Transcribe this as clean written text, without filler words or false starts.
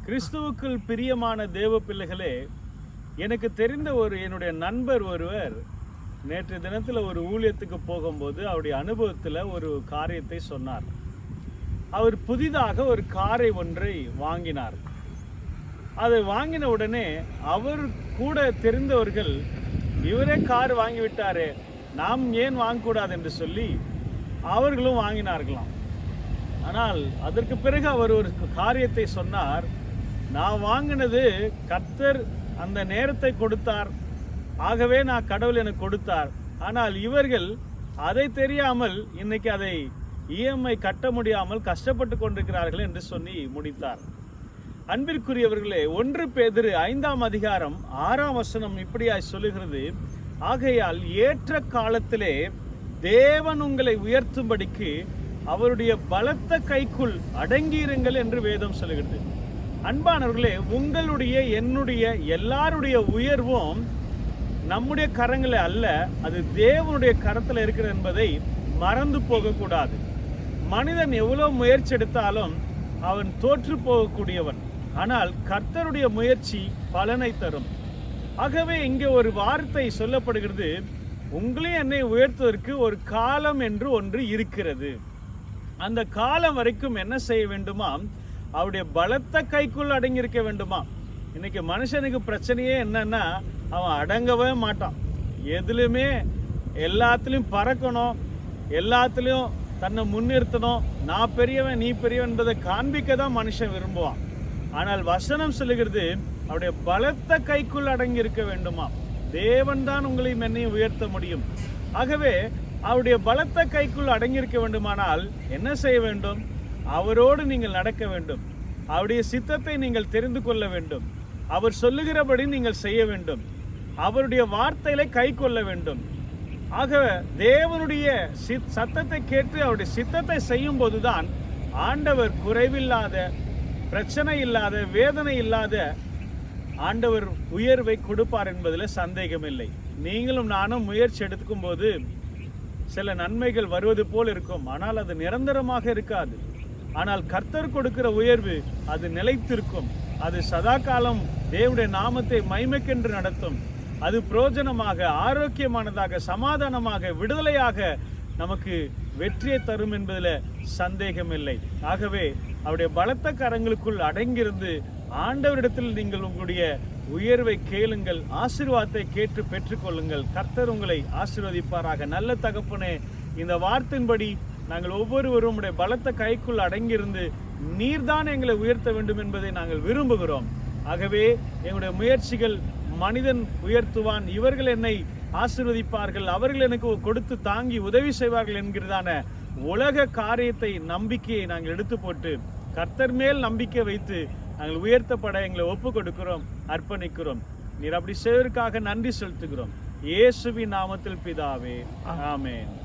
கிறிஸ்துவுக்குள் பிரியமான தேவ பிள்ளைகளே, எனக்கு தெரிந்த என்னுடைய நண்பர் ஒருவர் நேற்று தினத்தில் ஒரு ஊழியத்துக்கு போகும்போது அவருடைய அனுபவத்தில் ஒரு காரியத்தை சொன்னார். அவர் புதிதாக ஒரு காரை ஒன்றை வாங்கினார். அதை வாங்கின உடனே அவர் கூட தெரிந்தவர்கள், இவரே கார் வாங்கிவிட்டாரே, நாம் ஏன் வாங்கக்கூடாது என்று சொல்லி அவர்களும் வாங்கினார்களாம். ஆனால் அதற்கு பிறகு அவர் ஒரு காரியத்தை சொன்னார். நான் வாங்கினது கர்த்தர் அந்த நேரத்தை கொடுத்தார், ஆகவே நான் கடவுள் எனக்கு கொடுத்தார். ஆனால் இவர்கள் அதை தெரியாமல் இன்னைக்கு அதை இஎம்ஐ கட்ட முடியாமல் கஷ்டப்பட்டு கொண்டிருக்கிறார்கள் என்று சொல்லி முடித்தார். அன்பிற்குரியவர்களே, 1 பேதுரு 5ஆம் அதிகாரம் 6ஆம் வசனம் இப்படியாய் சொல்லுகிறது, ஆகையால் ஏற்ற காலத்திலே தேவன் உங்களை உயர்த்தும்படிக்கு அவருடைய பலத்த கைக்குள் அடங்கியிருங்கள் என்று வேதம் சொல்லுகிறது. அன்பானவர்களே, உங்களுடைய என்னுடைய எல்லாருடைய உயர்வும் நம்முடைய கரங்களை அல்ல, அது தேவனுடைய கரத்தில் இருக்கிறது என்பதை மறந்து போகக்கூடாது. மனிதன் எவ்வளவு முயற்சி எடுத்தாலும் அவன் தோற்று போகக்கூடியவன். ஆனால் கர்த்தருடைய முயற்சி பலனை தரும். ஆகவே இங்கே ஒரு வார்த்தை சொல்லப்படுகிறது, உங்களையும் என்னை உயர்த்துவதற்கு ஒரு காலம் என்று ஒன்று இருக்கிறது. அந்த காலம் வரைக்கும் என்ன செய்ய வேண்டுமா? அவருடைய பலத்த கைக்குள் அடங்கியிருக்க வேண்டுமா? இன்னைக்கு மனுஷனுக்கு பிரச்சனையே என்னன்னா, அவன் அடங்கவே மாட்டான். எதுலையுமே எல்லாத்துலேயும் பறக்கணும், எல்லாத்துலேயும் தன்னை முன்னிறுத்தணும், நான் பெரியவன் நீ பெரியவன் என்பதை காண்பிக்க தான் மனுஷன் விரும்புவான். ஆனால் வசனம் சொல்லுகிறது, அவருடைய பலத்த கைக்குள் அடங்கி இருக்க வேண்டுமா? தேவன் தான் உங்களையும் என்னையும் உயர்த்த முடியும். ஆகவே அவருடைய பலத்த கைக்குள் அடங்கியிருக்க வேண்டுமானால் என்ன செய்ய வேண்டும்? அவரோடு நீங்கள் நடக்க வேண்டும். அவருடைய சித்தத்தை நீங்கள் தெரிந்து கொள்ள வேண்டும். அவர் சொல்லுகிறபடி நீங்கள் செய்ய வேண்டும். அவருடைய வார்த்தைகளை கை கொள்ள வேண்டும். ஆகவே தேவனுடைய சத்தத்தை கேட்டு அவருடைய சித்தத்தை செய்யும் போதுதான் ஆண்டவர் குறைவில்லாத, பிரச்சனை இல்லாத, வேதனை இல்லாத ஆண்டவர் உயர்வை கொடுப்பார் என்பதில் சந்தேகமில்லை. நீங்களும் நானும் முயற்சி எடுத்துக்கும் போது சில நன்மைகள் வருவது போல் இருக்கும், ஆனால் அது நிரந்தரமாக இருக்காது. ஆனால் கர்த்தர் கொடுக்கிற உயர்வு அது நிலைத்திருக்கும். அது சதா காலம் தேவனுடைய நாமத்தை மகிமைக்கென்று நடத்தும். அது பிரயோஜனமாக, ஆரோக்கியமானதாக, சமாதானமாக, விடுதலையாக நமக்கு வெற்றியை தரும் என்பதில் சந்தேகமில்லை. ஆகவே அவருடைய பலத்த கரங்களுக்குள் அடங்கியிருந்து ஆண்டவரிடத்தில் நீங்கள் உங்களுடைய உயர்வை கேளுங்கள், ஆசீர்வாதத்தை கேட்டு பெற்றுக்கொள்ளுங்கள். கர்த்தர் உங்களை ஆசீர்வதிப்பாராக. நல்ல தகப்பனே, இந்த வார்த்தையின்படி நாங்கள் ஒவ்வொருவரும் உடைய பலத்த கைக்குள் அடங்கியிருந்து நீர்தான் எங்களை உயர்த்த வேண்டும் என்பதை நாங்கள் விரும்புகிறோம். ஆகவே எங்களுடைய முயற்சிகள் மனிதன் உயர்த்துவான், இவர்கள் என்னை ஆசீர்வதிப்பார்கள், அவர்கள் எனக்கு கொடுத்து தாங்கி உதவி செய்வார்கள் என்கிறதான உலக காரியத்தை, நம்பிக்கையை நாங்கள் எடுத்து போட்டு கர்த்தர் மேல் நம்பிக்கை வைத்து நாங்கள் உயர்த்தப்பட எங்களை ஒப்பு கொடுக்கிறோம், அர்ப்பணிக்கிறோம். நீர் அப்படி செய்வதற்காக நன்றி செலுத்துகிறோம். இயேசுவின் நாமத்தில் பிதாவே, ஆமென்.